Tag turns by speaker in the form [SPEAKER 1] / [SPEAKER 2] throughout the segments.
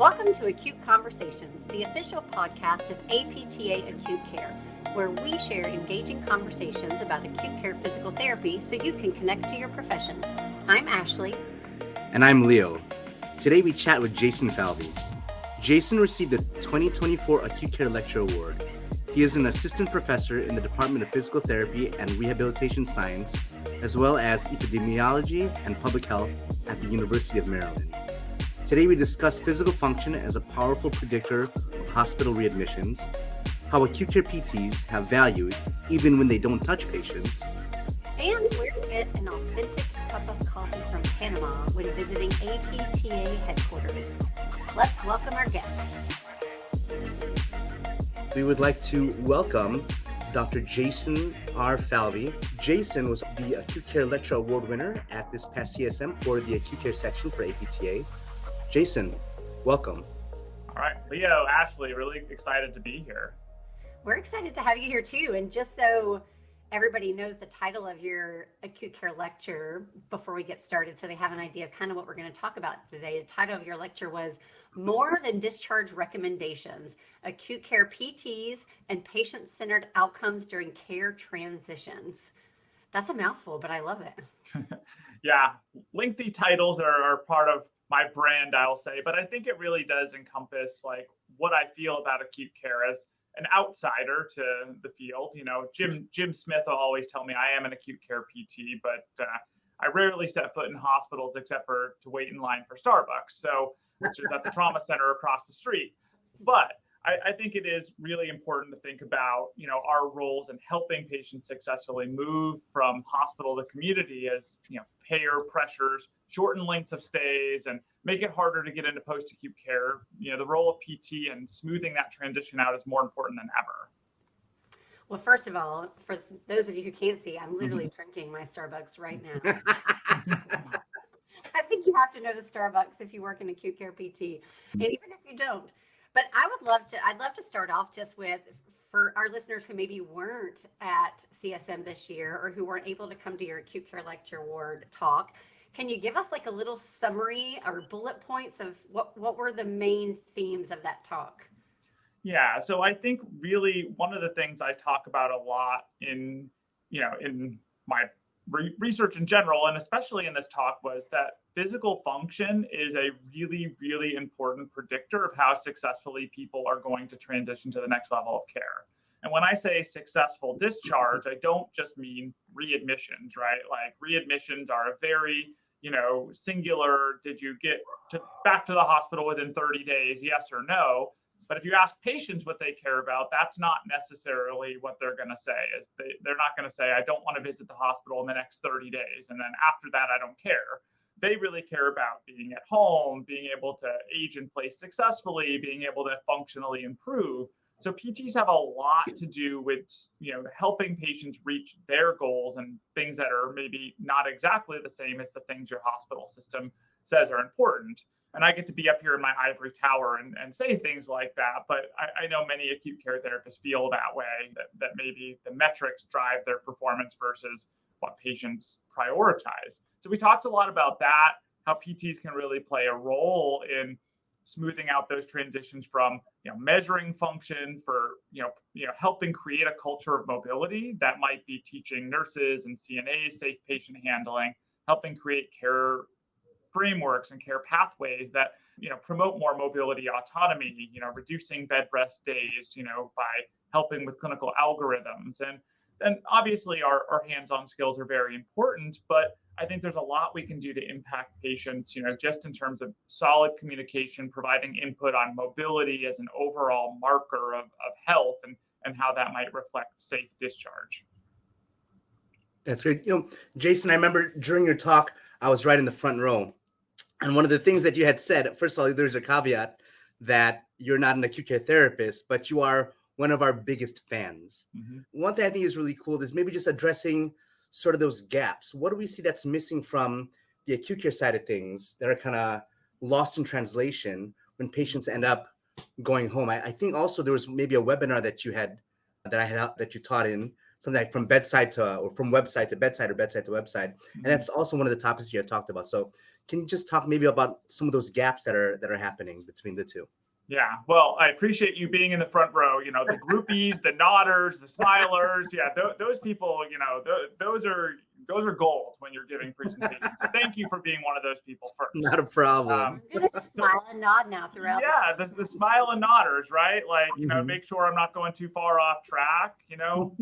[SPEAKER 1] Welcome to Acute Conversations, the official podcast of APTA Acute Care, where we share engaging conversations about acute care physical therapy so you can connect to your profession. I'm Ashley.
[SPEAKER 2] And I'm Leo. Today we chat with Jason Falvey. Jason received the 2024 Acute Care Lecture Award. He is an assistant professor in the Department of Physical Therapy and Rehabilitation Science, as well as epidemiology and public health at the University of Maryland. Today we discuss physical function as a powerful predictor of hospital readmissions, how acute care PTs have value even when they don't touch patients,
[SPEAKER 1] and where to get an authentic cup of coffee from Panama when visiting APTA headquarters. Let's welcome our guest.
[SPEAKER 2] We would like to welcome Dr. Jason R. Falvey. Jason was the Acute Care Lecture Award winner at this past CSM for the Acute Care section for APTA. Jason, welcome.
[SPEAKER 3] All right, Leo, Ashley, really excited to be here.
[SPEAKER 1] We're excited to have you here too. And just so everybody knows the title of your acute care lecture before we get started, so they have an idea of kind of what we're going to talk about today. The title of your lecture was More Than Discharge Recommendations, Acute Care PTs and Patient-Centered Outcomes During Care Transitions. That's a mouthful, but I love it.
[SPEAKER 3] Yeah, lengthy titles are part of my brand, I'll say, but I think it really does encompass like what I feel about acute care as an outsider to the field. You know, Jim Smith will always tell me I am an acute care PT, but I rarely set foot in hospitals except for to wait in line for Starbucks, so which is at the trauma center across the street. But I think it is really important to think about, you know, our roles in helping patients successfully move from hospital to community as, you know, payer pressures, shorten lengths of stays, and make it harder to get into post-acute care. You know, the role of PT and smoothing that transition out is more important than ever.
[SPEAKER 1] Well, first of all, for those of you who can't see, I'm literally drinking my Starbucks right now. I think you have to know the Starbucks if you work in acute care PT, and even if you don't. But I'd love to start off just with, for our listeners who maybe weren't at CSM this year or who weren't able to come to your acute care lecture award talk, can you give us like a little summary or bullet points of what were the main themes of that talk?
[SPEAKER 3] Yeah, so I think really one of the things I talk about a lot in my research in general, and especially in this talk, was that physical function is a really, really important predictor of how successfully people are going to transition to the next level of care. And when I say successful discharge, I don't just mean readmissions, right? Like readmissions are a very, singular, did you get back to the hospital within 30 days, yes or no? But if you ask patients what they care about, that's not necessarily what they're going to say. They're not going to say, I don't want to visit the hospital in the next 30 days. And then after that, I don't care. They really care about being at home, being able to age in place successfully, being able to functionally improve. So PTs have a lot to do with, helping patients reach their goals and things that are maybe not exactly the same as the things your hospital system says are important. And I get to be up here in my ivory tower and say things like that. But I know many acute care therapists feel that way, that maybe the metrics drive their performance versus what patients prioritize. So we talked a lot about that, how PTs can really play a role in smoothing out those transitions from, measuring function for, helping create a culture of mobility that might be teaching nurses and CNAs safe patient handling, helping create care frameworks and care pathways that, promote more mobility autonomy, reducing bed rest days, by helping with clinical algorithms. And obviously our hands-on skills are very important, but I think there's a lot we can do to impact patients, just in terms of solid communication, providing input on mobility as an overall marker of health and how that might reflect safe discharge.
[SPEAKER 2] That's great. Jason, I remember during your talk, I was right in the front row. And one of the things that you had said, first of all, there's a caveat that you're not an acute care therapist, but you are one of our biggest fans. Mm-hmm. One thing I think is really cool is maybe just addressing sort of those gaps. What do we see that's missing from the acute care side of things that are kind of lost in translation when patients end up going home? I think also there was maybe a webinar that you taught in something like from bedside to, or from website to bedside, or bedside to webside. And that's also one of the topics you had talked about. So can you just talk maybe about some of those gaps that are happening between the two?
[SPEAKER 3] Yeah, well, I appreciate you being in the front row. You know, the groupies, the nodders, the smilers. Yeah, those people. You know, those are gold when you're giving presentations. So thank you for being one of those people first.
[SPEAKER 2] Not a problem.
[SPEAKER 1] I'm gonna smile and nod now throughout.
[SPEAKER 3] Yeah, the smile and nodders, right? Like, you know, make sure I'm not going too far off track. You know,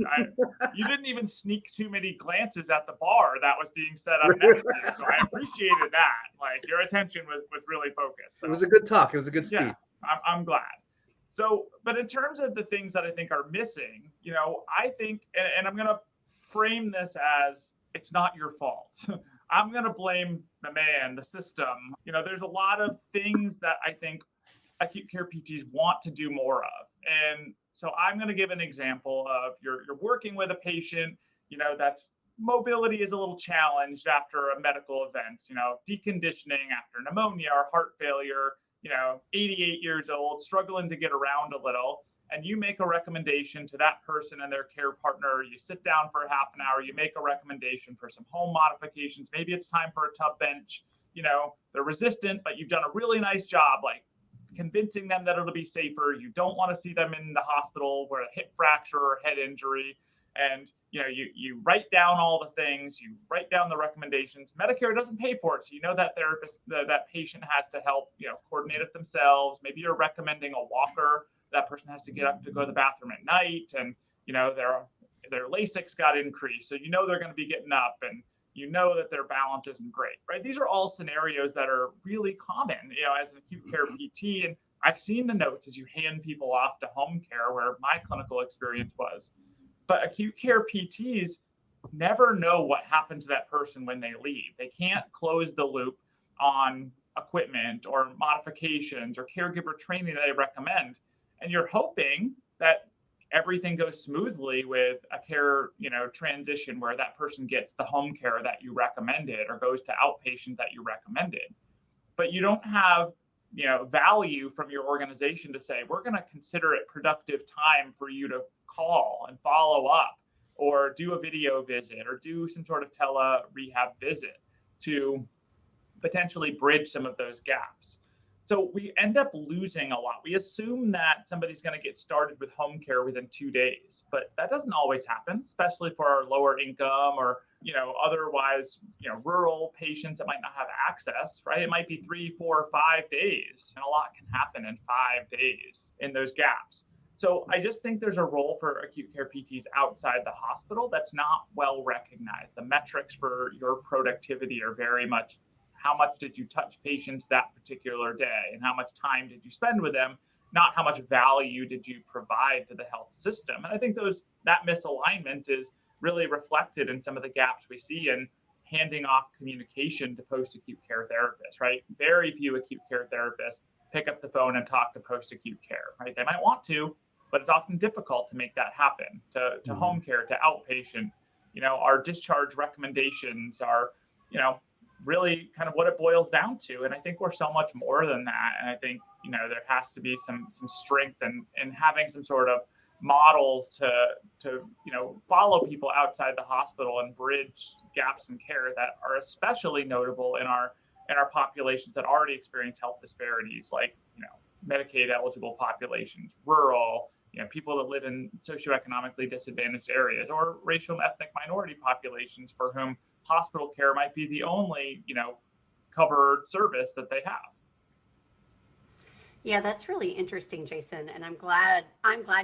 [SPEAKER 3] you didn't even sneak too many glances at the bar that was being set up next to you. So I appreciated that. Like, your attention was really focused. So,
[SPEAKER 2] It was a good talk. It was a good speech.
[SPEAKER 3] yeah, I'm glad. So, but in terms of the things that I think are missing, you know, I think, and I'm going to frame this as it's not your fault. I'm going to blame the man, the system. You know, there's a lot of things that I think acute care PTs want to do more of. And so I'm going to give an example of you're working with a patient, you know, that's mobility is a little challenged after a medical event, you know, deconditioning after pneumonia or heart failure, you know, 88 years old, struggling to get around a little. And you make a recommendation to that person and their care partner. You sit down for half an hour, you make a recommendation for some home modifications. Maybe it's time for a tub bench. You know, they're resistant, but you've done a really nice job, like convincing them that it'll be safer. You don't want to see them in the hospital where a hip fracture or head injury. And, you know, you write down all the things, you write down the recommendations. Medicare doesn't pay for it. So, you know, that therapist, that patient has to help, you know, coordinate it themselves. Maybe you're recommending a walker. That person has to get up to go to the bathroom at night, and you know their Lasix got increased, so you know they're going to be getting up, and you know that their balance isn't great, right? These are all scenarios that are really common, you know, as an acute care PT, and I've seen the notes as you hand people off to home care, where my clinical experience was. But acute care PTs never know what happens to that person when they leave. They can't close the loop on equipment or modifications or caregiver training that they recommend. And you're hoping that everything goes smoothly with a care, you know, transition where that person gets the home care that you recommended or goes to outpatient that you recommended. But you don't have, you know, value from your organization to say, we're going to consider it productive time for you to call and follow up or do a video visit or do some sort of tele rehab visit to potentially bridge some of those gaps. So we end up losing a lot. We assume that somebody's going to get started with home care within 2 days, but that doesn't always happen, especially for our lower income or, you know, otherwise, you know, rural patients that might not have access, right? It might be 3, 4, 5 days, and a lot can happen in 5 days in those gaps. So I just think there's a role for acute care PTs outside the hospital that's not well recognized. The metrics for your productivity are very much how much did you touch patients that particular day and how much time did you spend with them, not how much value did you provide to the health system. And I think that misalignment is really reflected in some of the gaps we see in handing off communication to post-acute care therapists, right? Very few acute care therapists pick up the phone and talk to post-acute care, right? They might want to, but it's often difficult to make that happen, to home care, to outpatient. You know, our discharge recommendations are, you know, really kind of what it boils down to. And I think we're so much more than that. And I think, you know, there has to be some strength in having some sort of models to, you know, follow people outside the hospital and bridge gaps in care that are especially notable in our populations that already experience health disparities, like, you know, Medicaid eligible populations, rural, you know, people that live in socioeconomically disadvantaged areas, or racial and ethnic minority populations for whom hospital care might be the only, you know, covered service that they have.
[SPEAKER 1] Yeah, that's really interesting, Jason. And I'm glad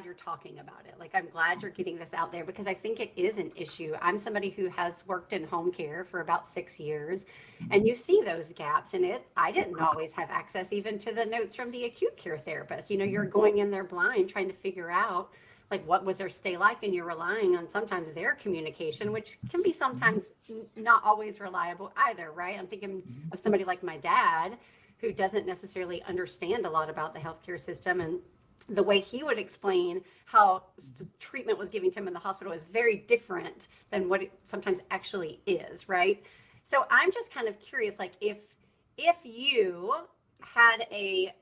[SPEAKER 1] you're talking about it. Like, I'm glad you're getting this out there because I think it is an issue. I'm somebody who has worked in home care for about 6 years, and you see those gaps in it. I didn't always have access even to the notes from the acute care therapist. You know, you're going in there blind, trying to figure out, like, what was their stay like, and you're relying on sometimes their communication, which can be sometimes not always reliable either, right? I'm thinking of somebody like my dad, who doesn't necessarily understand a lot about the healthcare system, and the way he would explain how treatment was given to him in the hospital is very different than what it sometimes actually is, right? So I'm just kind of curious, like, if you had a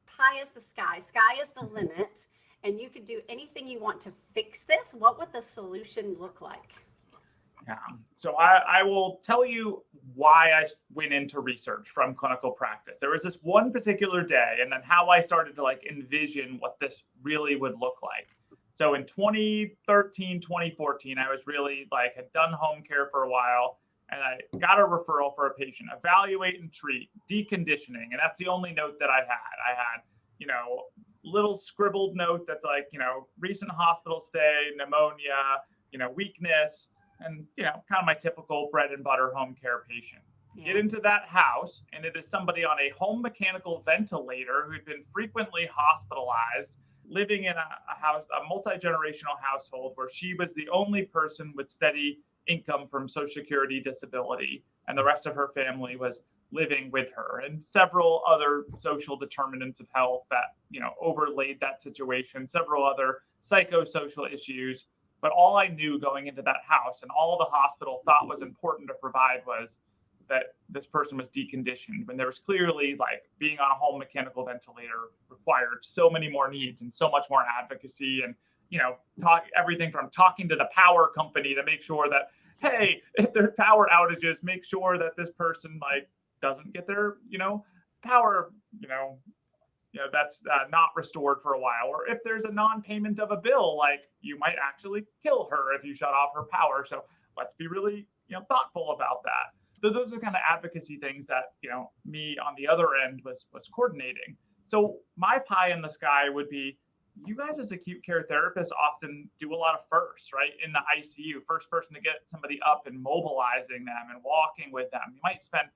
[SPEAKER 1] pie is the sky is the limit, and you could do anything you want to fix this, what would the solution look like?
[SPEAKER 3] Yeah. So I will tell you why I went into research from clinical practice. There was this one particular day, and then how I started to like envision what this really would look like. So in 2013, 2014, I was really like had done home care for a while, and I got a referral for a patient, evaluate and treat, deconditioning. And that's the only note that I had. I had, little scribbled note that's like, recent hospital stay, pneumonia, weakness, and, kind of my typical bread and butter home care patient.
[SPEAKER 1] Yeah.
[SPEAKER 3] Get into that house, and it is somebody on a home mechanical ventilator who'd been frequently hospitalized, living in a house, a multi-generational household where she was the only person with steady income from Social Security disability, and the rest of her family was living with her, and several other social determinants of health that, overlaid that situation, several other psychosocial issues. But all I knew going into that house and all the hospital thought was important to provide was that this person was deconditioned, when there was clearly like being on a home mechanical ventilator required so many more needs and so much more advocacy, and everything from talking to the power company to make sure that, hey, if there's power outages, make sure that this person like doesn't get their power that's not restored for a while, or if there's a non-payment of a bill, like you might actually kill her if you shut off her power. So let's be really thoughtful about that. So those are kind of advocacy things that me on the other end was coordinating. So my pie in the sky would be, you guys as acute care therapists often do a lot of firsts, right? In the ICU, first person to get somebody up and mobilizing them and walking with them. You might spend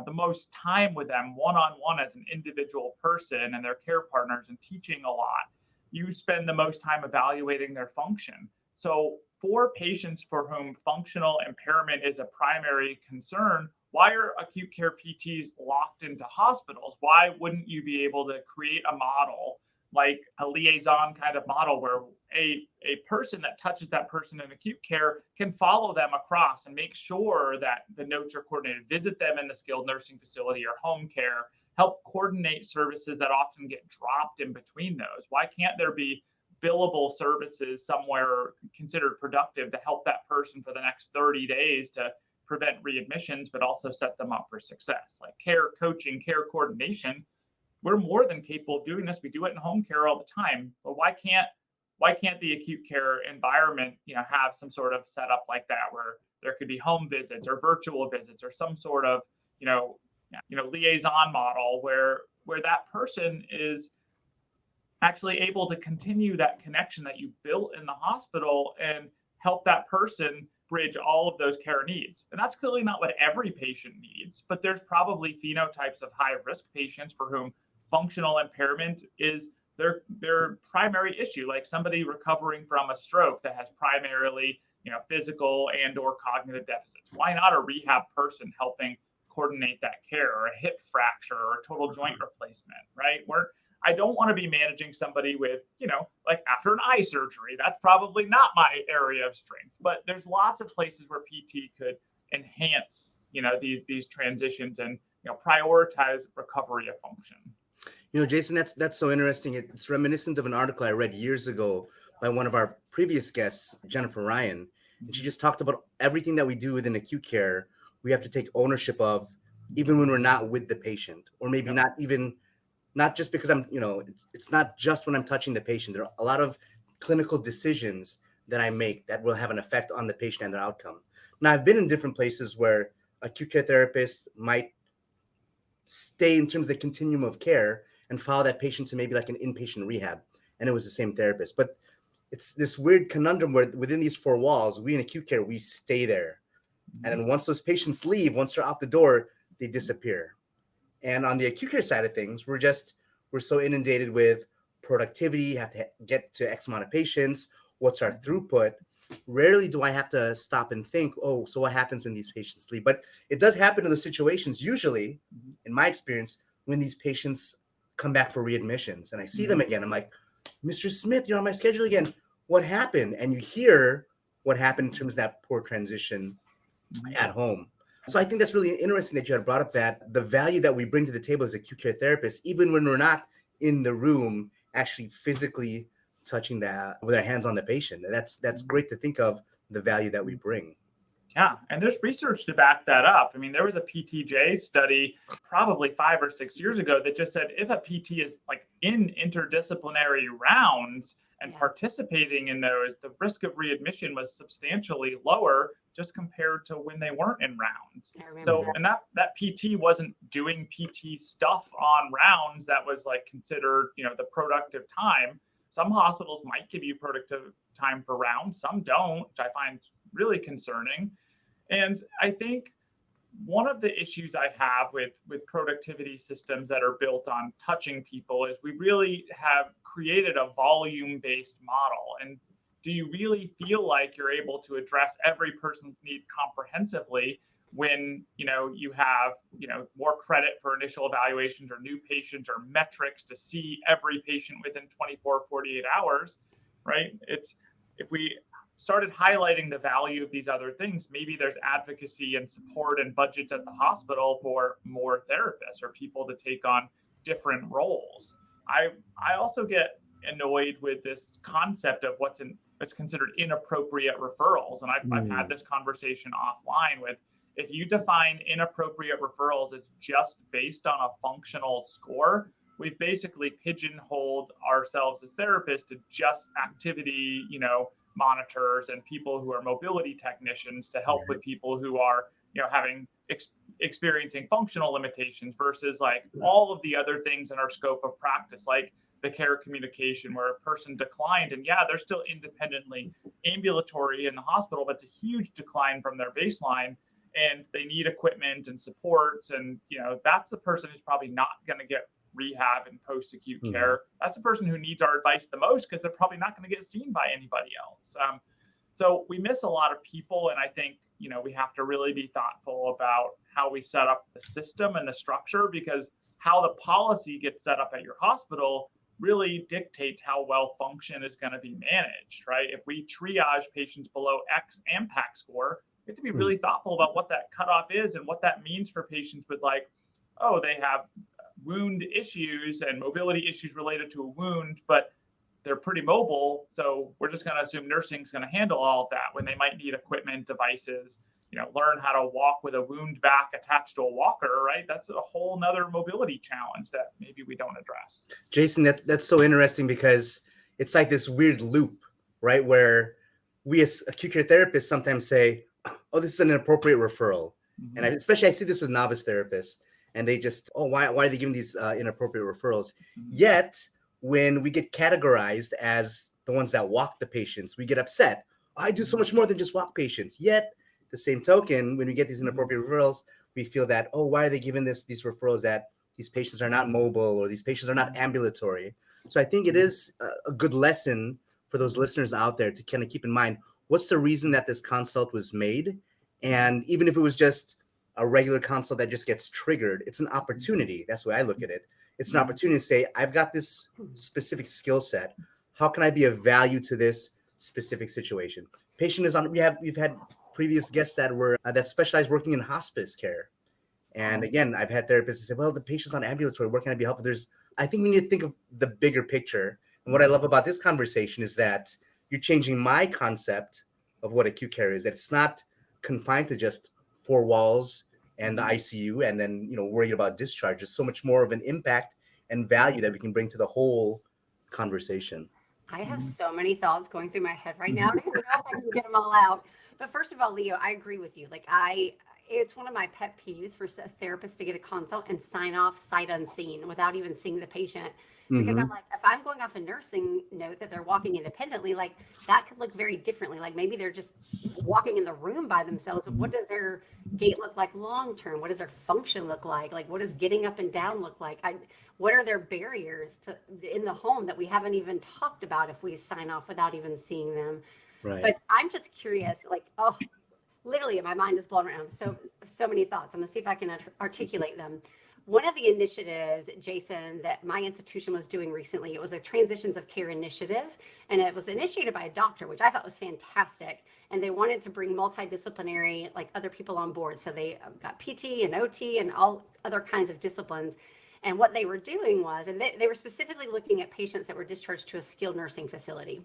[SPEAKER 3] the most time with them one-on-one as an individual person and their care partners, and teaching a lot. You spend the most time evaluating their function. So for patients for whom functional impairment is a primary concern, why are acute care PTs locked into hospitals? Why wouldn't you be able to create a model, like a liaison kind of model, where a person that touches that person in acute care can follow them across and make sure that the notes are coordinated, visit them in the skilled nursing facility or home care, help coordinate services that often get dropped in between those? Why can't there be billable services somewhere considered productive to help that person for the next 30 days to prevent readmissions, but also set them up for success? Like care coaching, care coordination, we're more than capable of doing this. We do it in home care all the time. But why can't the acute care environment, have some sort of setup like that, where there could be home visits or virtual visits or some sort of, liaison model where that person is actually able to continue that connection that you built in the hospital and help that person bridge all of those care needs. And that's clearly not what every patient needs, but there's probably phenotypes of high risk patients for whom functional impairment is their primary issue, like somebody recovering from a stroke that has primarily, physical and or cognitive deficits. Why not a rehab person helping coordinate that care, or a hip fracture or a total joint replacement, right? I don't want to be managing somebody with, like after an eye surgery. That's probably not my area of strength, but there's lots of places where PT could enhance, these transitions and, prioritize recovery of function.
[SPEAKER 2] Jason, that's so interesting. It's reminiscent of an article I read years ago by one of our previous guests, Jennifer Ryan. And she just talked about everything that we do within acute care, we have to take ownership of, even when we're not with the patient, or maybe not just because it's not just when I'm touching the patient. There are a lot of clinical decisions that I make that will have an effect on the patient and their outcome. Now, I've been in different places where acute care therapists might stay in terms of the continuum of care and follow that patient to maybe like an inpatient rehab, and it was the same therapist. But it's this weird conundrum where within these four walls, we in acute care, we stay there. And then once those patients leave, once they're out the door, they disappear. And on the acute care side of things, we're so inundated with productivity, have to get to X amount of patients, what's our throughput. Rarely do I have to stop and think, oh, so what happens when these patients leave? But it does happen in those situations, usually, in my experience, when these patients come back for readmissions and I see them again. I'm like, Mr. Smith, you're on my schedule again. What happened? And you hear what happened in terms of that poor transition at home. So I think that's really interesting that you had brought up that the value that we bring to the table as acute care therapists, even when we're not in the room actually physically touching that with our hands on the patient. And that's great to think of the value that we bring.
[SPEAKER 3] Yeah, and there's research to back that up. I mean, there was a PTJ study probably 5 or 6 years ago that just said if a PT is like in interdisciplinary rounds and participating in those, the risk of readmission was substantially lower just compared to when they weren't in rounds. So, and that PT wasn't doing PT stuff on rounds that was like considered, the productive time. Some hospitals might give you productive time for rounds, some don't, which I find really concerning. And I think one of the issues I have with productivity systems that are built on touching people is we really have created a volume-based model. And do you really feel like you're able to address every person's need comprehensively when you have more credit for initial evaluations or new patients or metrics to see every patient within 24, 48 hours, right? If we started highlighting the value of these other things, maybe there's advocacy and support and budgets at the hospital for more therapists or people to take on different roles. I also get annoyed with this concept of what's considered inappropriate referrals. And I've had this conversation offline with, if you define inappropriate referrals as just based on a functional score, we've basically pigeonholed ourselves as therapists to just activity, monitors and people who are mobility technicians to help with people who are, experiencing functional limitations versus like all of the other things in our scope of practice, like the care communication where a person declined and they're still independently ambulatory in the hospital, but it's a huge decline from their baseline and they need equipment and supports. And, that's the person who's probably not going to get rehab and post-acute care. That's the person who needs our advice the most because they're probably not going to get seen by anybody else. So we miss a lot of people. And I think, we have to really be thoughtful about how we set up the system and the structure, because how the policy gets set up at your hospital really dictates how well function is going to be managed, right? If we triage patients below X AMPAC score, we have to be really thoughtful about what that cutoff is and what that means for patients with they have wound issues and mobility issues related to a wound, but they're pretty mobile. So we're just going to assume nursing is going to handle all of that when they might need equipment, devices, learn how to walk with a wound back attached to a walker, right? That's a whole nother mobility challenge that maybe we don't address.
[SPEAKER 2] Jason, that's so interesting because it's like this weird loop, right? Where we as acute care therapists sometimes say, oh, this is an inappropriate referral. And especially I see this with novice therapists. And they just, why are they giving these inappropriate referrals? Yet, when we get categorized as the ones that walk the patients, we get upset. I do so much more than just walk patients. Yet, the same token, when we get these inappropriate referrals, we feel that, why are they giving these referrals that these patients are not mobile or these patients are not ambulatory? So I think it is a good lesson for those listeners out there to kind of keep in mind, what's the reason that this consult was made? And even if it was just a regular consult that just gets triggered, it's an opportunity. That's the way I look at it. It's an opportunity to say, I've got this specific skill set. How can I be of value to this specific situation? Patient is on, we've had previous guests that specialize working in hospice care. And again, I've had therapists say, well, the patient's on ambulatory, where can I be helpful? I think we need to think of the bigger picture. And what I love about this conversation is that you're changing my concept of what acute care is, that it's not confined to just 4 walls and the ICU and then, worried about discharge. There's so much more of an impact and value that we can bring to the whole conversation.
[SPEAKER 1] I have so many thoughts going through my head right now. I don't even know if I can get them all out. But first of all, Leo, I agree with you. It's one of my pet peeves for therapists to get a consult and sign off sight unseen without even seeing the patient. Because I'm like, if I'm going off a nursing note that they're walking independently, that could look very differently. Maybe they're just walking in the room by themselves. But what does their gait look like long term? What does their function look like? What does getting up and down look like? What are their barriers in the home that we haven't even talked about if we sign off without even seeing them?
[SPEAKER 2] Right.
[SPEAKER 1] But I'm just curious, literally my mind is blown around. So many thoughts. I'm gonna see if I can articulate them. One of the initiatives, Jason, that my institution was doing recently, it was a Transitions of Care initiative, and it was initiated by a doctor, which I thought was fantastic. And they wanted to bring multidisciplinary, other people on board. So they got PT and OT and all other kinds of disciplines. And what they were doing was, and they were specifically looking at patients that were discharged to a skilled nursing facility.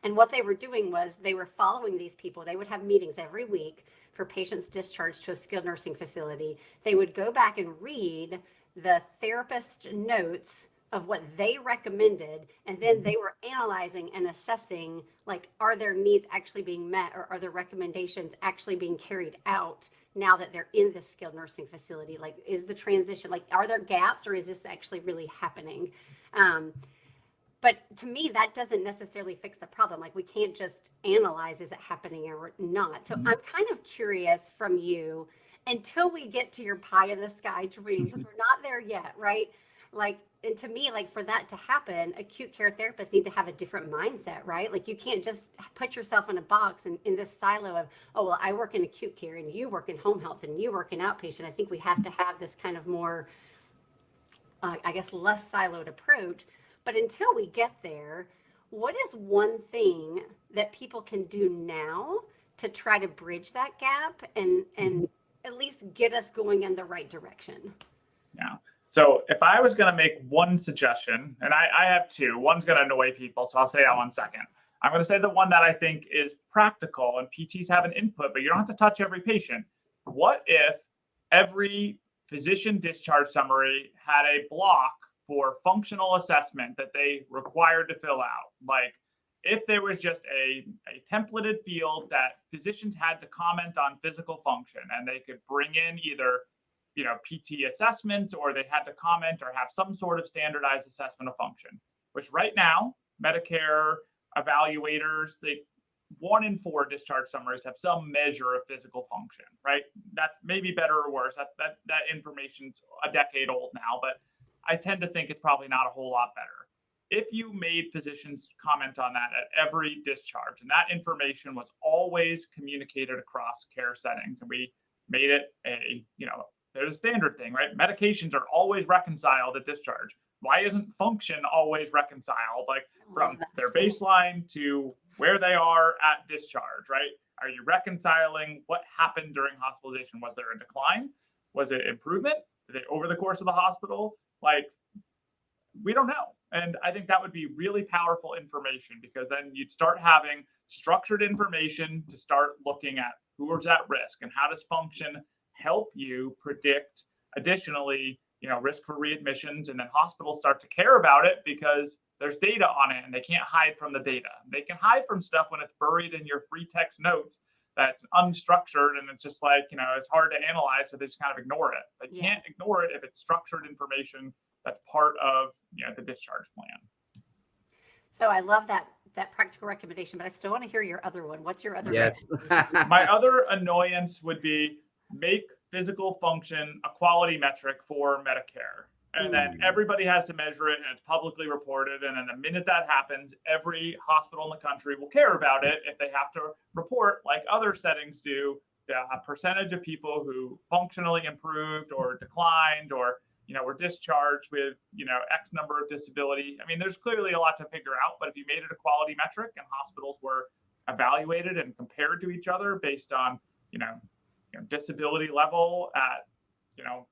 [SPEAKER 1] And what they were doing was they were following these people. They would have meetings every week for patients discharged to a skilled nursing facility. They would go back and read the therapist notes of what they recommended, and then they were analyzing and assessing, like, are their needs actually being met, or are their recommendations actually being carried out now that they're in this skilled nursing facility? Like, is the transition, like, are there gaps, or is this actually really happening? But to me, that doesn't necessarily fix the problem. Like, we can't just analyze, is it happening or not? So I'm kind of curious from you, until we get to your pie in the sky dream, because we're not there yet, right? Like, and to me, like, for that to happen, acute care therapists need to have a different mindset, right? Like, you can't just put yourself in a box and in this silo of, oh, well, I work in acute care and you work in home health and you work in outpatient. I think we have to have this kind of more, I guess, less siloed approach. But until we get there, what is one thing that people can do now to try to bridge that gap and at least get us going in the right direction?
[SPEAKER 3] Yeah. So if I was going to make one suggestion, and I have two, one's going to annoy people, so I'll say that one second. I'm going to say the one that I think is practical, and PTs have an input, but you don't have to touch every patient. What if every physician discharge summary had a block for functional assessment that they required to fill out? Like, if there was just a templated field that physicians had to comment on physical function, and they could bring in either, PT assessments, or they had to comment or have some sort of standardized assessment of function, which right now, Medicare evaluators, 1 in 4 discharge summaries have some measure of physical function, right? That may be better or worse. That information's a decade old now, but I tend to think it's probably not a whole lot better. If you made physicians comment on that at every discharge, and that information was always communicated across care settings, and we made it there's a standard thing, right? Medications are always reconciled at discharge. Why isn't function always reconciled, like from their baseline to where they are at discharge, right? Are you reconciling what happened during hospitalization? Was there a decline? Was it improvement? Did it over the course of the hospital? Like, we don't know. And I think that would be really powerful information, because then you'd start having structured information to start looking at who is at risk and how does function help you predict additionally, risk for readmissions. And then hospitals start to care about it because there's data on it and they can't hide from the data. They can hide from stuff when it's buried in your free text notes that's unstructured, and it's just like, it's hard to analyze, so they just kind of ignore it. They can't ignore it if it's structured information that's part of the discharge plan.
[SPEAKER 1] So I love that practical recommendation, but I still want to hear your other one. What's your other?
[SPEAKER 2] Yes.
[SPEAKER 3] My other annoyance would be make physical function a quality metric for Medicare. And then everybody has to measure it, and it's publicly reported. And then the minute that happens, every hospital in the country will care about it if they have to report, like other settings do, a percentage of people who functionally improved or declined or were discharged with X number of disability. I mean, there's clearly a lot to figure out, but if you made it a quality metric and hospitals were evaluated and compared to each other based on disability level at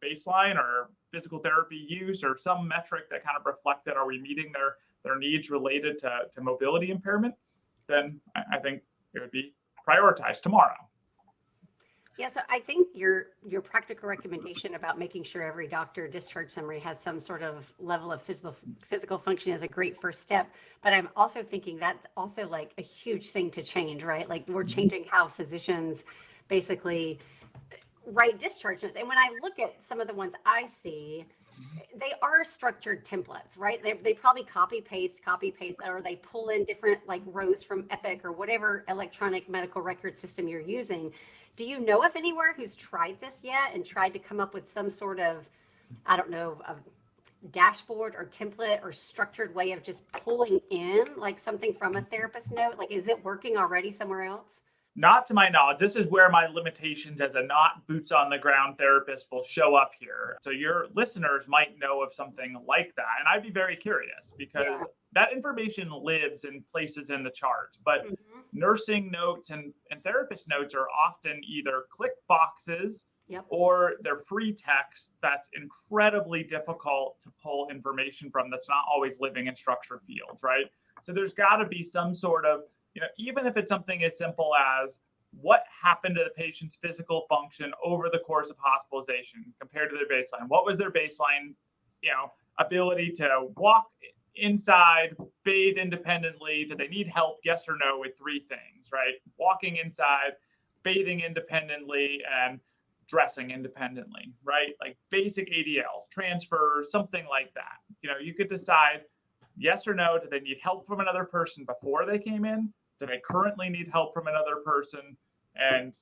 [SPEAKER 3] baseline or physical therapy use or some metric that kind of reflected, are we meeting their needs related to mobility impairment, then I think it would be prioritized tomorrow.
[SPEAKER 1] Yeah, so I think your practical recommendation about making sure every doctor discharge summary has some sort of level of physical function is a great first step. But I'm also thinking that's also like a huge thing to change, right? Like, we're changing how physicians basically write discharge notes. And when I look at some of the ones I see, they are structured templates, right? They probably copy paste, or they pull in different like rows from Epic or whatever electronic medical record system you're using. Do you know of anywhere who's tried this yet and tried to come up with some sort of, I don't know, a dashboard or template or structured way of just pulling in like something from a therapist note? Like, is it working already somewhere else?
[SPEAKER 3] Not to my knowledge. This is where my limitations as a not boots on the ground therapist will show up here. So your listeners might know of something like that. And I'd be very curious, because that information lives in places in the charts. But nursing notes and therapist notes are often either click boxes
[SPEAKER 1] Yep.
[SPEAKER 3] or they're free text that's incredibly difficult to pull information from, that's not always living in structured fields, right? So there's got to be some sort of, even if it's something as simple as what happened to the patient's physical function over the course of hospitalization compared to their baseline. What was their baseline, ability to walk inside, bathe independently? Did they need help? Yes or no, with 3 things, right? Walking inside, bathing independently, and dressing independently, right? Like basic ADLs, transfers, something like that. You could decide yes or no. Do they need help from another person before they came in? Do they currently need help from another person? And,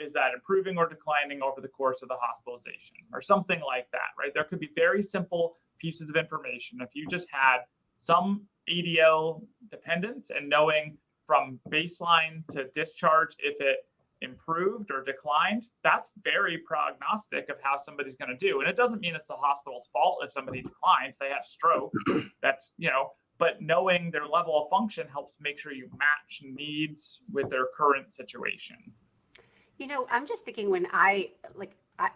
[SPEAKER 3] is that improving or declining over the course of the hospitalization or something like that, right? There could be very simple pieces of information. If you just had some ADL dependence and knowing from baseline to discharge if it improved or declined, that's very prognostic of how somebody's going to do. And it doesn't mean it's the hospital's fault if somebody declines. They have stroke. That's, but knowing their level of function helps make sure you match needs with their current situation.
[SPEAKER 1] I'm just thinking when I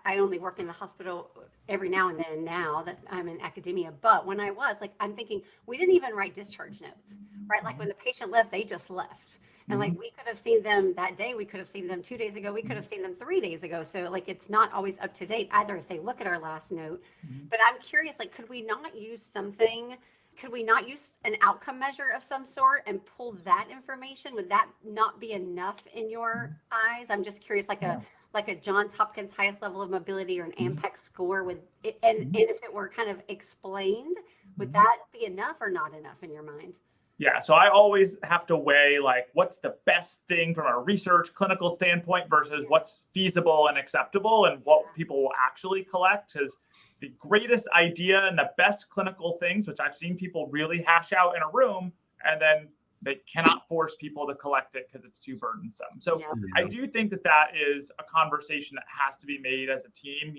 [SPEAKER 1] only work in the hospital every now and then now that I'm in academia, but when I was I'm thinking we didn't even write discharge notes, right? Like when the patient left, they just left. And we could have seen them that day. We could have seen them 2 days ago. We could have seen them 3 days ago. So it's not always up to date either if they look at our last note. But I'm curious, could we not use something? Could we not use an outcome measure of some sort and pull that information? Would that not be enough in your eyes? I'm just curious, like a Johns Hopkins highest level of mobility or an AMPEC score with it, and if it were kind of explained, would that be enough or not enough in your mind?
[SPEAKER 3] Yeah, so I always have to weigh what's the best thing from a research clinical standpoint versus what's feasible and acceptable and what people will actually collect. Because the greatest idea and the best clinical things, which I've seen people really hash out in a room, and then they cannot force people to collect it because it's too burdensome. So I do think that is a conversation that has to be made as a team.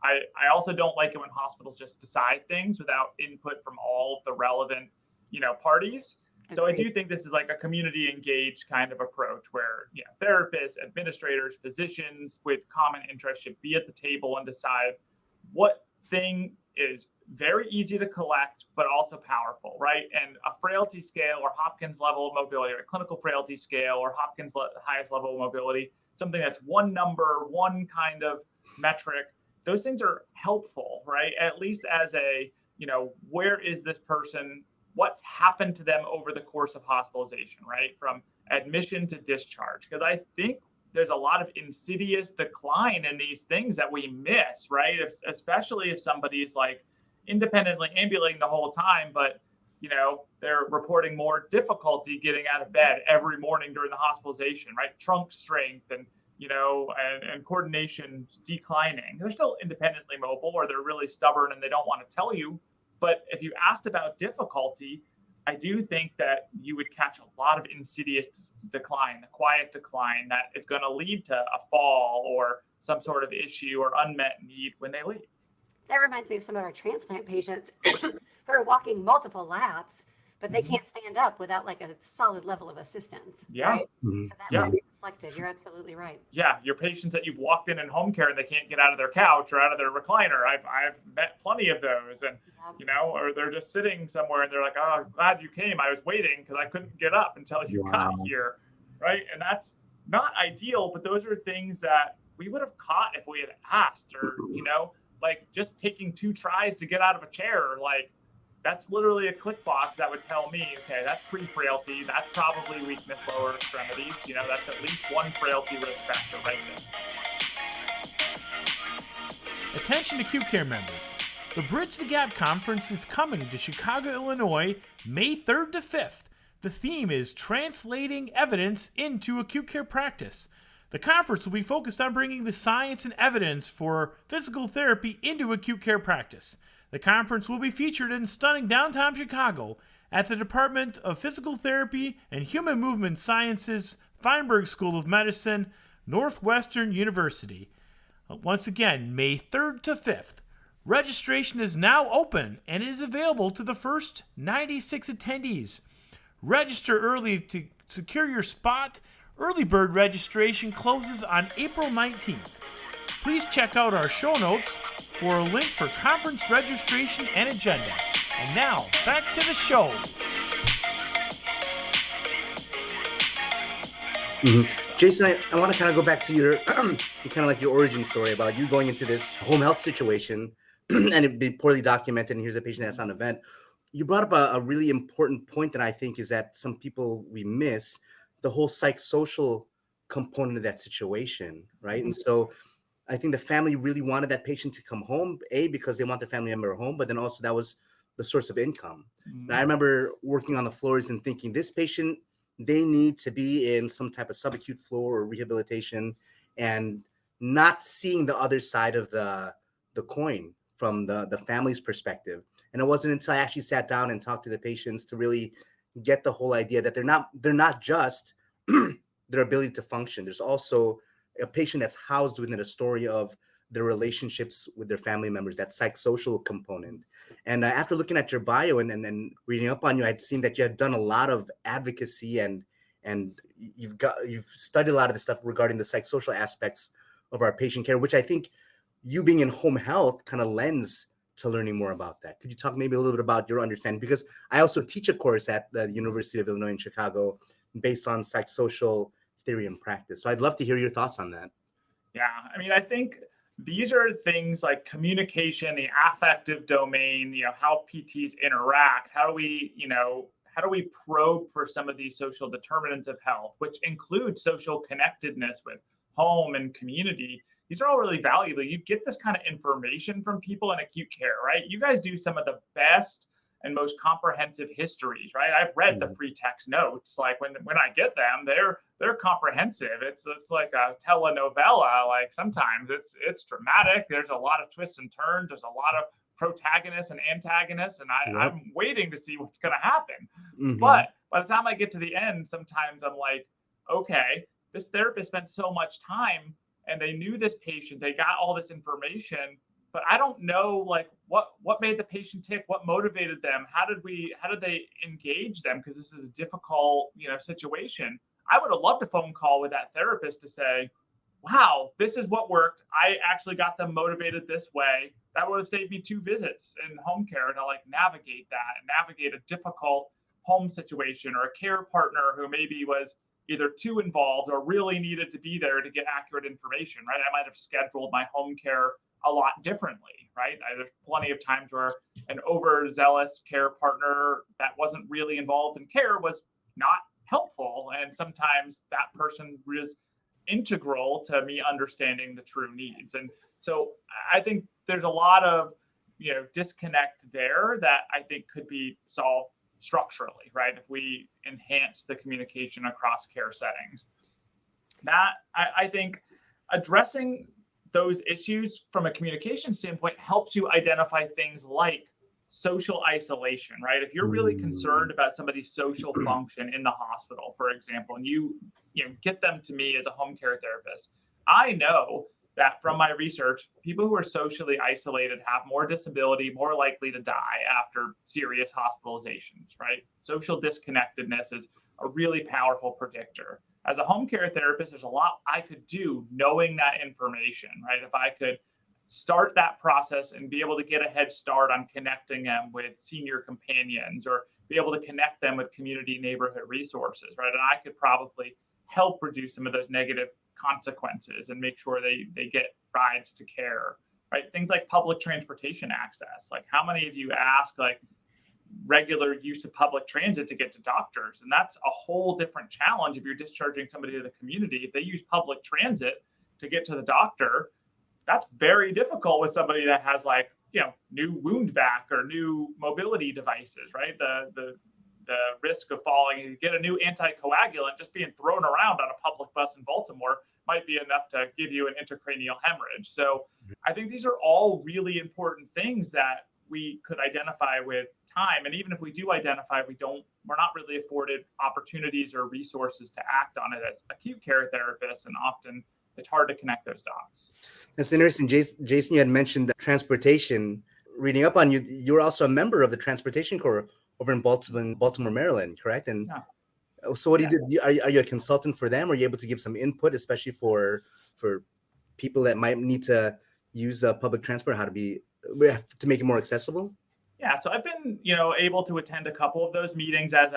[SPEAKER 3] I also don't like it when hospitals just decide things without input from all of the relevant parties. So I do think this is a community engaged kind of approach where therapists, administrators, physicians with common interests should be at the table and decide what thing is very easy to collect, but also powerful, right? And a frailty scale or Hopkins level of mobility, or a clinical frailty scale or Hopkins highest level of mobility, something that's one number, one kind of metric, those things are helpful, right? At least as a, where is this person? What's happened to them over the course of hospitalization, right? From admission to discharge. Because I think there's a lot of insidious decline in these things that we miss, right? Especially if somebody's independently ambulating the whole time, but they're reporting more difficulty getting out of bed every morning during the hospitalization, right? Trunk strength and and coordination declining. They're still independently mobile, or they're really stubborn and they don't want to tell you. But if you asked about difficulty, I do think that you would catch a lot of insidious decline, the quiet decline that is going to lead to a fall or some sort of issue or unmet need when they leave.
[SPEAKER 1] That reminds me of some of our transplant patients who are walking multiple laps, but they can't stand up without a solid level of assistance.
[SPEAKER 3] Yeah.
[SPEAKER 1] Right? So that might be reflected. You're absolutely right.
[SPEAKER 3] Yeah. Your patients that you've walked in home care and they can't get out of their couch or out of their recliner. I've met plenty of those, and or they're just sitting somewhere and they're like, "Oh, I'm glad you came. I was waiting because I couldn't get up until you got here." Right. And that's not ideal, but those are things that we would have caught if we had asked, or, just taking 2 tries to get out of a chair. That's literally a click box that would tell me, okay, that's pre-frailty. That's probably weakness, lower extremities. That's at least one frailty risk factor right there.
[SPEAKER 4] Attention acute care members. The Bridge the Gap Conference is coming to Chicago, Illinois, May 3rd to 5th. The theme is Translating Evidence into Acute Care Practice. The conference will be focused on bringing the science and evidence for physical therapy into acute care practice. The conference will be featured in stunning downtown Chicago at the Department of Physical Therapy and Human Movement Sciences, Feinberg School of Medicine, Northwestern University. Once again, May 3rd to 5th. Registration is now open and is available to the first 96 attendees. Register early to secure your spot. Early bird registration closes on April 19th. Please check out our show notes for a link for conference registration and agenda. And now, back to the show.
[SPEAKER 2] Jason, I want to kind of go back to your kind of like your origin story about you going into this home health situation and it be poorly documented. And here's a patient that's on an event. You brought up a really important point that I think is that some people we miss the whole psychosocial component of that situation, right? And so I think the family really wanted that patient to come home, because they want their family member home, but then also that was the source of income. And I remember working on the floors and thinking this patient, they need to be in some type of subacute floor or rehabilitation, and not seeing the other side of the coin from the family's perspective. And it wasn't until I actually sat down and talked to the patients to really get the whole idea that they're not just their ability to function. There's also a patient that's housed within a story of their relationships with their family members, that psychosocial component. And after looking at your bio and reading up on you, I'd seen that you had done a lot of advocacy and you've studied a lot of the stuff regarding the psychosocial aspects of our patient care, which I think you being in home health kind of lends to learning more about that. Could you talk maybe a little bit about your understanding? Because I also teach a course at the University of Illinois in Chicago based on psychosocial theory and practice. So I'd love to hear your thoughts on that.
[SPEAKER 3] Yeah, I mean, I think these are things like communication, the affective domain, how PTs interact, how do we probe for some of these social determinants of health, which include social connectedness with home and community. These are all really valuable. You get this kind of information from people in acute care, right? You guys do some of the best and most comprehensive histories, right? I've read the free text notes. Like when I get them, they're comprehensive. It's like a telenovela. Like sometimes it's dramatic. There's a lot of twists and turns. There's a lot of protagonists and antagonists, and I'm waiting to see what's going to happen. But by the time I get to the end, sometimes I'm like, okay, this therapist spent so much time and they knew this patient, they got all this information, but I don't know like what made the patient tick, what motivated them, how did they engage them, because this is a difficult situation. I would have loved a phone call with that therapist to say, wow, this is what worked. I actually got them motivated this way. That would have saved me 2 visits in home care to navigate a difficult home situation, or a care partner who maybe was either too involved or really needed to be there to get accurate information, right? I might have scheduled my home care a lot differently, right? There's plenty of times where an overzealous care partner that wasn't really involved in care was not helpful. And sometimes that person was integral to me understanding the true needs. And so I think there's a lot of, disconnect there that I think could be solved structurally, right? If we enhance the communication across care settings. That, I think addressing those issues from a communication standpoint helps you identify things like social isolation, right? If you're really concerned about somebody's social function in the hospital, for example, and you get them to me as a home care therapist, I know that from my research, people who are socially isolated have more disability, more likely to die after serious hospitalizations, right? Social disconnectedness is a really powerful predictor. As a home care therapist, there's a lot I could do knowing that information, right? If I could start that process and be able to get a head start on connecting them with senior companions, or be able to connect them with community neighborhood resources, right? And I could probably help reduce some of those negative consequences and make sure they get rides to care, right? Things like public transportation access. Like how many of you ask regular use of public transit to get to doctors? And that's a whole different challenge if you're discharging somebody to the community. If they use public transit to get to the doctor, that's very difficult with somebody that has new wound vac or new mobility devices, right? The risk of falling, you get a new anticoagulant, just being thrown around on a public bus in Baltimore might be enough to give you an intracranial hemorrhage. So I think these are all really important things that we could identify with time. And even if we do identify, we're not really afforded opportunities or resources to act on it as acute care therapists. And often it's hard to connect those dots.
[SPEAKER 2] That's interesting. Jason, you had mentioned that transportation. Reading up on you, you were also a member of the Transportation Corps over in Baltimore, Maryland, correct? And so what do you do? Are you a consultant for them? Are you able to give some input, especially for people that might need to use public transport, to make it more accessible?
[SPEAKER 3] Yeah, so I've been, able to attend a couple of those meetings as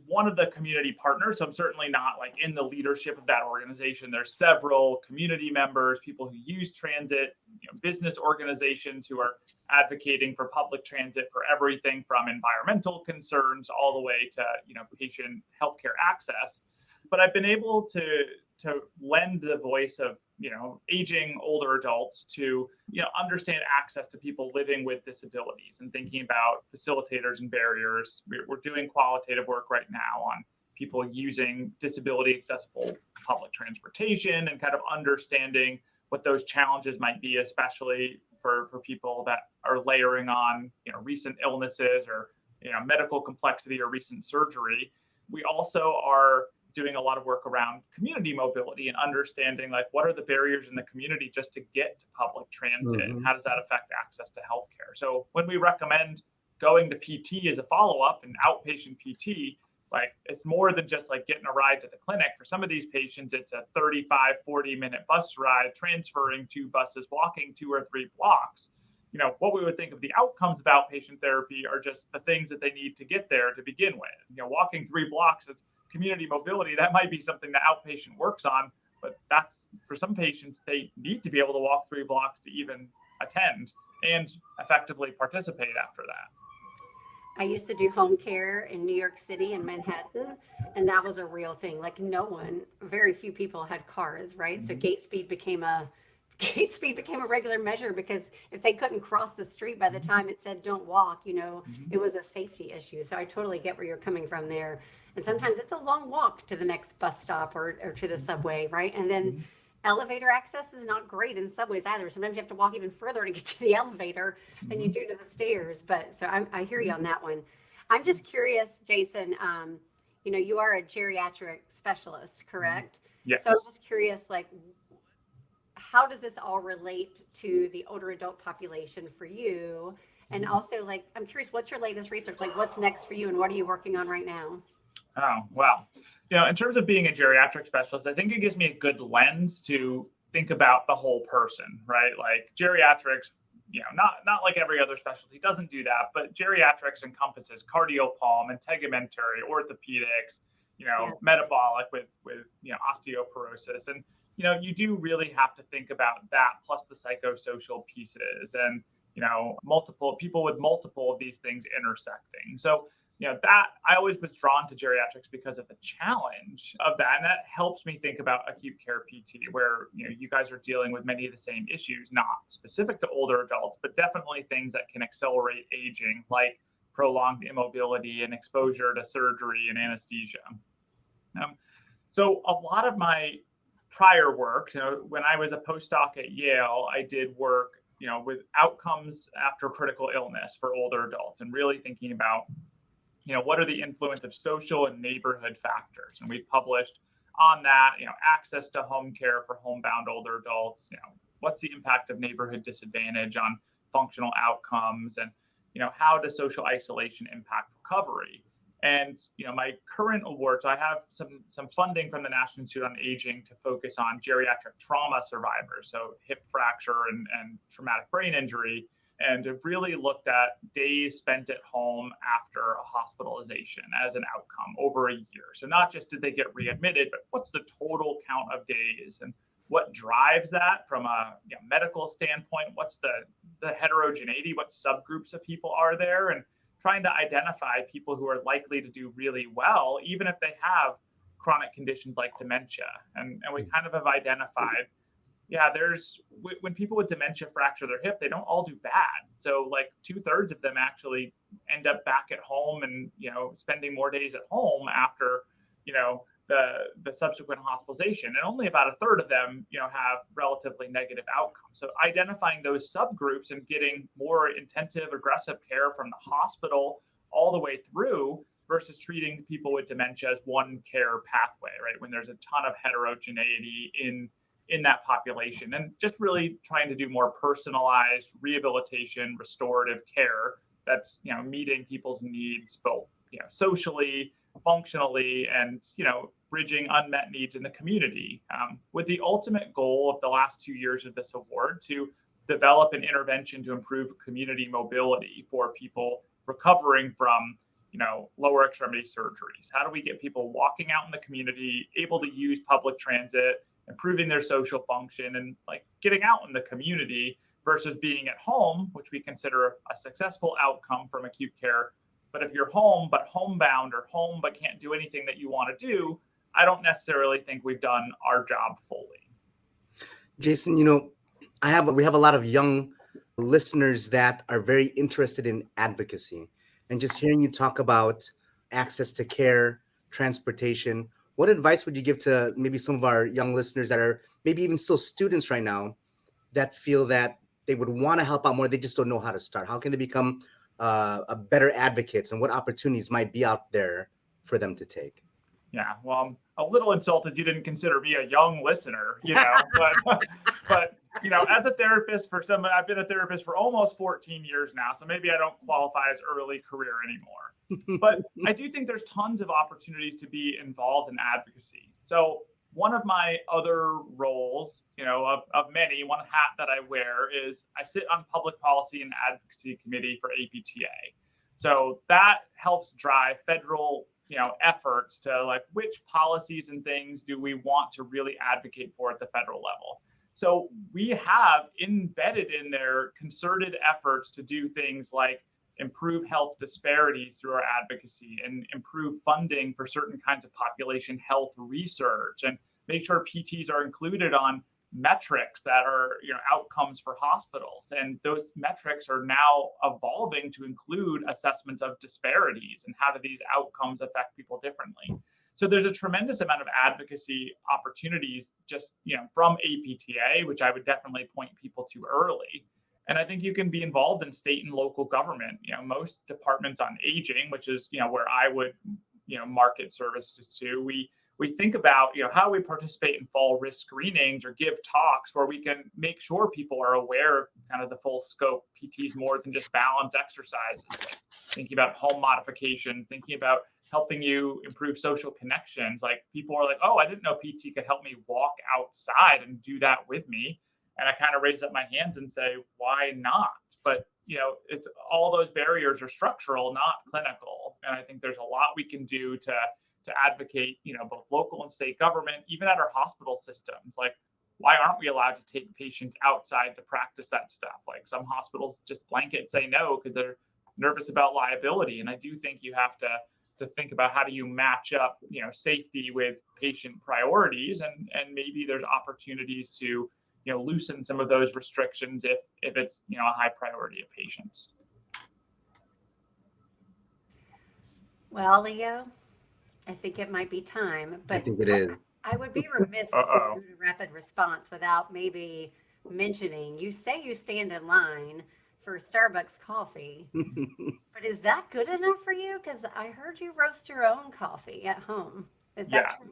[SPEAKER 3] one of the community partners. So I'm certainly not like in the leadership of that organization. There's several community members, people who use transit, business organizations who are advocating for public transit for everything from environmental concerns all the way to, patient healthcare access. But I've been able to lend the voice of, aging older adults to, understand access to people living with disabilities and thinking about facilitators and barriers. We're doing qualitative work right now on people using disability accessible public transportation and kind of understanding what those challenges might be, especially for people that are layering on, recent illnesses or, medical complexity or recent surgery. We also are doing a lot of work around community mobility and understanding like what are the barriers in the community just to get to public transit and how does that affect access to healthcare. So when we recommend going to PT as a follow-up and outpatient PT, like it's more than just like getting a ride to the clinic. For some of these patients, it's a 35-40 minute bus ride, transferring 2 buses, walking 2 or 3 blocks. What we would think of the outcomes of outpatient therapy are just the things that they need to get there to begin with. Walking 3 blocks is community mobility. That might be something that outpatient works on, but that's for some patients, they need to be able to walk 3 blocks to even attend and effectively participate after that.
[SPEAKER 1] I used to do home care in New York City and Manhattan, and that was a real thing. Like very few people had cars, right? So gate speed became a regular measure, because if they couldn't cross the street by the time it said don't walk, it was a safety issue. So I totally get where you're coming from there. And sometimes it's a long walk to the next bus stop or to the subway, right? And then elevator access is not great in subways either. Sometimes you have to walk even further to get to the elevator than you do to the stairs. But so I hear you on that one. I'm just curious, Jason, you are a geriatric specialist, correct?
[SPEAKER 3] Yes.
[SPEAKER 1] So I'm just curious, like, how does this all relate to the older adult population for you? And also, like, I'm curious, what's your latest research? Like, what's next for you and what are you working on right now?
[SPEAKER 3] Oh, well, in terms of being a geriatric specialist, I think it gives me a good lens to think about the whole person, right? Like geriatrics, not like every other specialty doesn't do that, but geriatrics encompasses cardiopulm, integumentary, orthopedics, metabolic with osteoporosis. And, you do really have to think about that plus the psychosocial pieces and, multiple people with multiple of these things intersecting. So, that I always was drawn to geriatrics because of the challenge of that. And that helps me think about acute care PT, where, you guys are dealing with many of the same issues, not specific to older adults, but definitely things that can accelerate aging, like prolonged immobility and exposure to surgery and anesthesia. So a lot of my prior work, when I was a postdoc at Yale, I did work, with outcomes after critical illness for older adults and really thinking about what are the influence of social and neighborhood factors? And we've published on that, access to home care for homebound older adults, what's the impact of neighborhood disadvantage on functional outcomes, and, how does social isolation impact recovery? And, my current award, so I have some funding from the National Institute on Aging to focus on geriatric trauma survivors, so hip fracture and traumatic brain injury, and have really looked at days spent at home after a hospitalization as an outcome over a year. So not just did they get readmitted, but what's the total count of days and what drives that from a medical standpoint? What's the heterogeneity? What subgroups of people are there? And trying to identify people who are likely to do really well, even if they have chronic conditions like dementia. And we kind of have identified, when people with dementia fracture their hip, they don't all do bad. So like 2/3 of them actually end up back at home and, spending more days at home after, the subsequent hospitalization. And only about 1/3 of them, have relatively negative outcomes. So identifying those subgroups and getting more intensive, aggressive care from the hospital all the way through versus treating people with dementia as one care pathway, right? When there's a ton of heterogeneity in that population, and just really trying to do more personalized rehabilitation, restorative care that's, meeting people's needs both, socially, functionally and, bridging unmet needs in the community, with the ultimate goal of the last 2 years of this award to develop an intervention to improve community mobility for people recovering from, lower extremity surgeries. How do we get people walking out in the community, able to use public transit, improving their social function, and like getting out in the community versus being at home, which we consider a successful outcome from acute care. But if you're home, but homebound, or home, but can't do anything that you want to do, I don't necessarily think we've done our job fully.
[SPEAKER 2] Jason, we have a lot of young listeners that are very interested in advocacy, and just hearing you talk about access to care, transportation, what advice would you give to maybe some of our young listeners that are maybe even still students right now that feel that they would want to help out more, they just don't know how to start? How can they become a better advocates, and what opportunities might be out there for them to take?
[SPEAKER 3] Yeah, well, I'm a little insulted you didn't consider me a young listener, but as a therapist I've been a therapist for almost 14 years now, so maybe I don't qualify as early career anymore. But I do think there's tons of opportunities to be involved in advocacy. So one of my other roles, of many, one hat that I wear is I sit on public policy and advocacy committee for APTA. So that helps drive federal efforts to like which policies and things do we want to really advocate for at the federal level. So we have embedded in there concerted efforts to do things like improve health disparities through our advocacy and improve funding for certain kinds of population health research, and make sure PTs are included on metrics that are outcomes for hospitals. And those metrics are now evolving to include assessments of disparities and how do these outcomes affect people differently. So there's a tremendous amount of advocacy opportunities just from APTA, which I would definitely point people to early. And I think you can be involved in state and local government. Most departments on aging, which is where I would market services to, we think about how we participate in fall risk screenings or give talks where we can make sure people are aware of kind of the full scope. PT's more than just balance exercises, like thinking about home modification, thinking about helping you improve social connections. Like people are like, oh, I didn't know PT could help me walk outside and do that with me. And I kind of raise up my hands and say, why not? But it's all those barriers are structural, not clinical. And I think there's a lot we can do to advocate, both local and state government, even at our hospital systems. Like, why aren't we allowed to take patients outside to practice that stuff? Like some hospitals just blanket say no because they're nervous about liability. And I do think you have to think about how do you match up, safety with patient priorities, and maybe there's opportunities to, loosen some of those restrictions if it's, a high priority of patients.
[SPEAKER 1] Well, Leo, I think it might be time, but
[SPEAKER 2] I think it is.
[SPEAKER 1] I would be remiss before we do a rapid response without maybe mentioning, you say you stand in line for Starbucks coffee, but is that good enough for you? Because I heard you roast your own coffee at home. Is that true?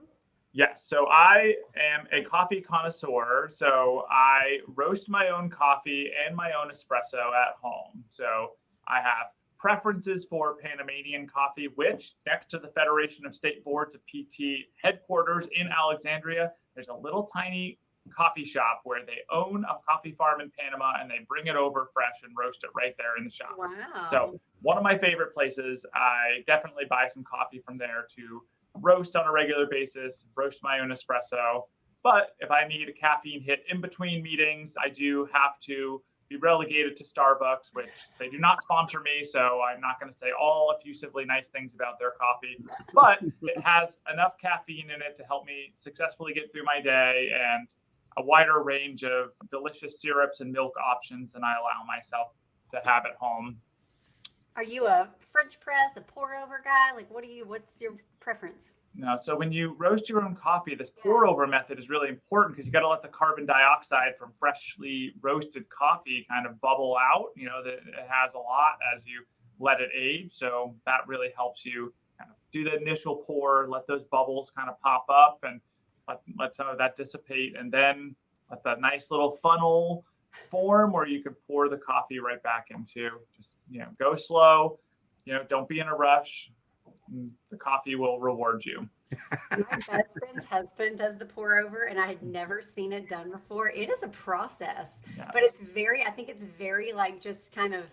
[SPEAKER 3] Yes. So I am a coffee connoisseur. So I roast my own coffee and my own espresso at home. So I have preferences for Panamanian coffee, which next to the Federation of State Boards of PT headquarters in Alexandria, there's a little tiny coffee shop where they own a coffee farm in Panama and they bring it over fresh and roast it right there in the shop.
[SPEAKER 1] Wow.
[SPEAKER 3] So one of my favorite places, I definitely buy some coffee from there to roast on a regular basis, roast my own espresso. But if I need a caffeine hit in between meetings, I do have to be relegated to Starbucks, which they do not sponsor me, so I'm not going to say all effusively nice things about their coffee, but it has enough caffeine in it to help me successfully get through my day, and a wider range of delicious syrups and milk options than I allow myself to have at home.
[SPEAKER 1] Are you a French press, a pour over guy? Like, what's your preference?
[SPEAKER 3] No, so when you roast your own coffee, this pour over method is really important because you got to let the carbon dioxide from freshly roasted coffee kind of bubble out. That it has a lot as you let it age. So that really helps you kind of do the initial pour, let those bubbles kind of pop up and let some of that dissipate. And then let that nice little funnel form where you can pour the coffee right back into. Just, go slow, don't be in a rush. The coffee will reward you.
[SPEAKER 1] My best friend's husband does the pour over, and I had never seen it done before. It is a process,
[SPEAKER 3] Yes.
[SPEAKER 1] but I think it's very like just kind of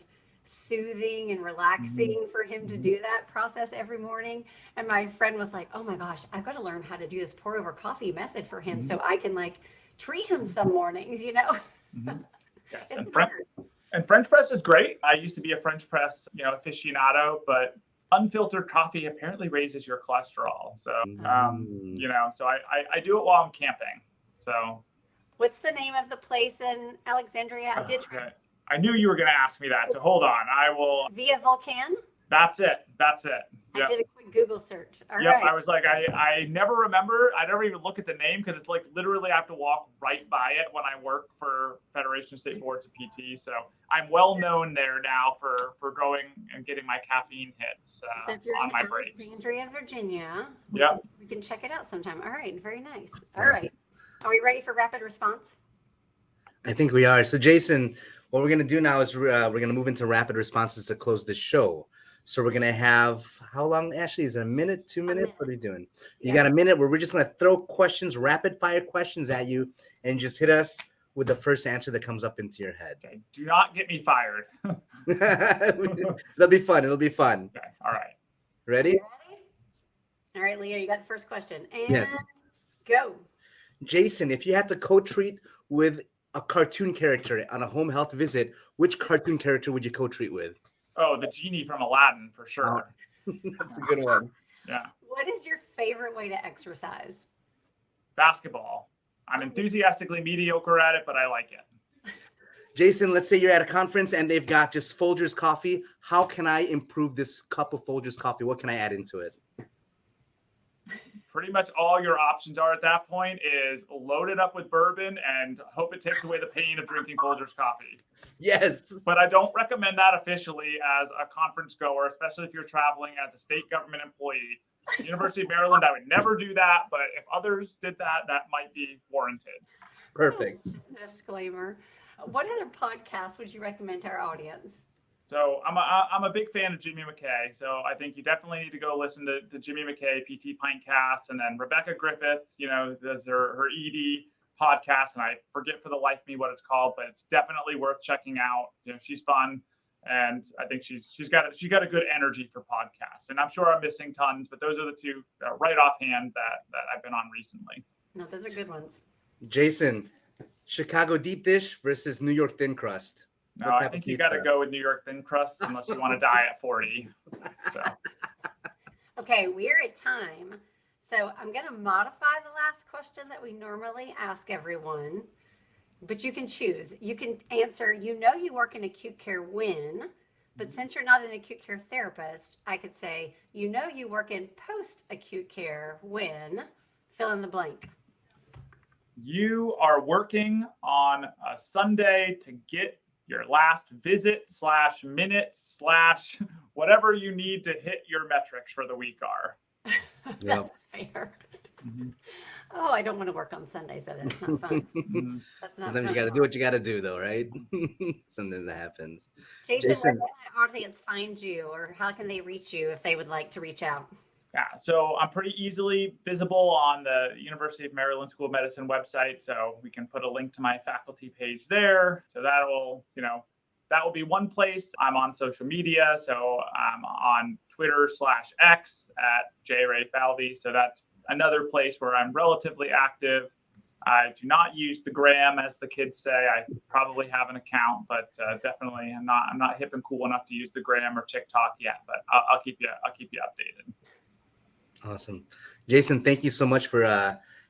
[SPEAKER 1] soothing and relaxing for him to do that process every morning. And my friend was like, oh my gosh, I've got to learn how to do this pour over coffee method for him so I can like treat him some mornings, you know?
[SPEAKER 3] Yes.
[SPEAKER 1] It's
[SPEAKER 3] And French press is great. I used to be a French press, aficionado, but unfiltered coffee apparently raises your cholesterol. So, so I do it while I'm camping. So,
[SPEAKER 1] What's the name of the place in Alexandria? I did try.
[SPEAKER 3] okay. I knew you were going to ask me that. So hold on. I will.
[SPEAKER 1] Via Volcan?
[SPEAKER 3] That's it.
[SPEAKER 1] I did a quick Google search. All
[SPEAKER 3] Yep.
[SPEAKER 1] right.
[SPEAKER 3] I was like, I never remember. I never even look at the name because it's like literally I have to walk right by it when I work for Federation of State Boards of PT. So I'm well known there now for going and getting my caffeine hits
[SPEAKER 1] So if you're
[SPEAKER 3] on
[SPEAKER 1] in
[SPEAKER 3] my breaks.
[SPEAKER 1] Alexandria, Virginia,
[SPEAKER 3] Yep.
[SPEAKER 1] we can check it out sometime. All right. Very nice. All right. Are we ready for rapid response?
[SPEAKER 2] I think we are. So, Jason, what we're going to do now is we're going to move into rapid responses to close the show. So we're going to have, how long, Ashley? Is it a minute, 2 minutes? What are we doing? You got a minute where we're just going to throw questions, rapid fire questions at you, and just hit us with the first answer that comes up into your head.
[SPEAKER 3] Okay. Do not get me fired.
[SPEAKER 2] It'll be fun. It'll be fun.
[SPEAKER 3] Okay. All right.
[SPEAKER 2] Ready?
[SPEAKER 1] All right, Leah, you got the first question. And
[SPEAKER 2] Yes.
[SPEAKER 1] go.
[SPEAKER 2] Jason, if you had to co-treat with a cartoon character on a home health visit, which cartoon character would you co-treat with?
[SPEAKER 3] Oh, the genie from Aladdin for sure.
[SPEAKER 2] That's a good one.
[SPEAKER 3] Yeah.
[SPEAKER 1] What is your favorite way to exercise?
[SPEAKER 3] Basketball. I'm enthusiastically mediocre at it, but I like it.
[SPEAKER 2] Jason, let's say you're at a conference and they've got just Folgers coffee. How can I improve this cup of Folgers coffee? What can I add into it?
[SPEAKER 3] Pretty much all your options are at that point is load it up with bourbon and hope it takes away the pain of drinking Folgers coffee.
[SPEAKER 2] Yes.
[SPEAKER 3] But I don't recommend that officially as a conference goer, especially if you're traveling as a state government employee. University of Maryland, I would never do that. But if others did that, that might be warranted.
[SPEAKER 2] Perfect.
[SPEAKER 1] Disclaimer. What other podcasts would you recommend to our audience?
[SPEAKER 3] So I'm a big fan of Jimmy McKay. So I think you definitely need to go listen to the Jimmy McKay PT Pintcast, and then Rebecca Griffith, does her ED podcast, and I forget for the life of me what it's called, but it's definitely worth checking out. She's fun, and I think she's got a good energy for podcasts. And I'm sure I'm missing tons, but those are the two right offhand that I've been on recently.
[SPEAKER 1] No, those are good ones.
[SPEAKER 2] Jason, Chicago deep dish versus New York thin crust.
[SPEAKER 3] No, I think you got to go with New York thin crust unless you want to die at 40. So.
[SPEAKER 1] Okay, we're at time. So I'm going to modify the last question that we normally ask everyone, but you can choose. You can answer, you work in acute care when, but since you're not an acute care therapist, I could say, you work in post-acute care when, fill in the blank.
[SPEAKER 3] You are working on a Sunday to get your last visit / minutes / whatever you need to hit your metrics for the week are.
[SPEAKER 1] That's fair. Mm-hmm. Oh, I don't want to work on Sundays, so that's not fun. That's not
[SPEAKER 2] Sometimes
[SPEAKER 1] fun
[SPEAKER 2] you got to do what you got to do, though, right? Sometimes that happens.
[SPEAKER 1] Jason, where can our audience find you, or how can they reach you if they would like to reach out?
[SPEAKER 3] Yeah, so I'm pretty easily visible on the University of Maryland School of Medicine website. So we can put a link to my faculty page there. So that will be one place. I'm on social media. So I'm on Twitter /X at JRayFalvey. So that's another place where I'm relatively active. I do not use the gram, as the kids say. I probably have an account, but definitely I'm not hip and cool enough to use the gram or TikTok yet. But I'll keep you updated.
[SPEAKER 2] Awesome. Jason, thank you so much for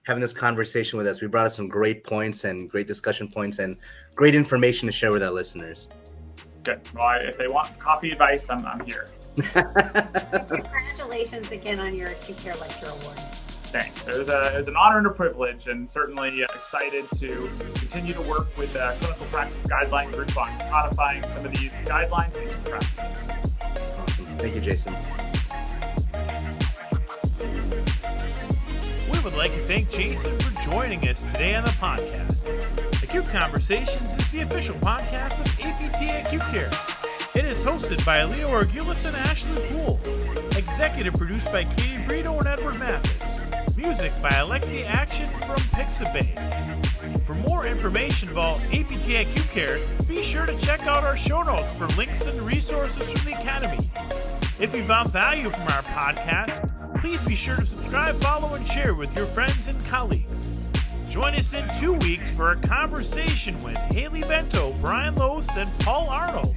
[SPEAKER 2] having this conversation with us. We brought up some great points and great discussion points and great information to share with our listeners.
[SPEAKER 3] Good. Well, if they want coffee advice, I'm here.
[SPEAKER 1] Congratulations again on your acute care lecture award.
[SPEAKER 3] Thanks. It was an honor and a privilege, and certainly excited to continue to work with the Clinical Practice Guideline Group on codifying some of these guidelines into practice.
[SPEAKER 2] Awesome. Thank you, Jason.
[SPEAKER 4] We would like to thank Jason for joining us today on the podcast. Acute Conversations is the official podcast of APT Acute Care. It is hosted by Leo Argulis and Ashley Poole. Executive produced by Katie Brito and Edward Mathis. Music by Alexia Action from Pixabay. For more information about APT Acute Care, be sure to check out our show notes for links and resources from the Academy. If you found value from our podcast, please be sure to subscribe, follow, and share with your friends and colleagues. Join us in 2 weeks for a conversation with Haley Bento, Brian Lose, and Paul Arnold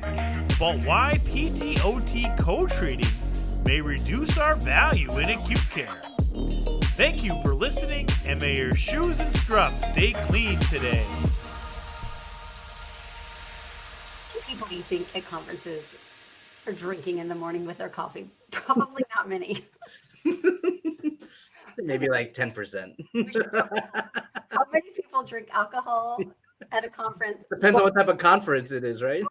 [SPEAKER 4] about why PTOT co-treating may reduce our value in acute care. Thank you for listening, and may your shoes and scrubs stay clean today.
[SPEAKER 1] How many people do you think at conferences are drinking in the morning with their coffee? Probably not many.
[SPEAKER 2] Maybe like 10%.
[SPEAKER 1] How many people drink alcohol at a conference?
[SPEAKER 2] Depends on what type of conference it is, right?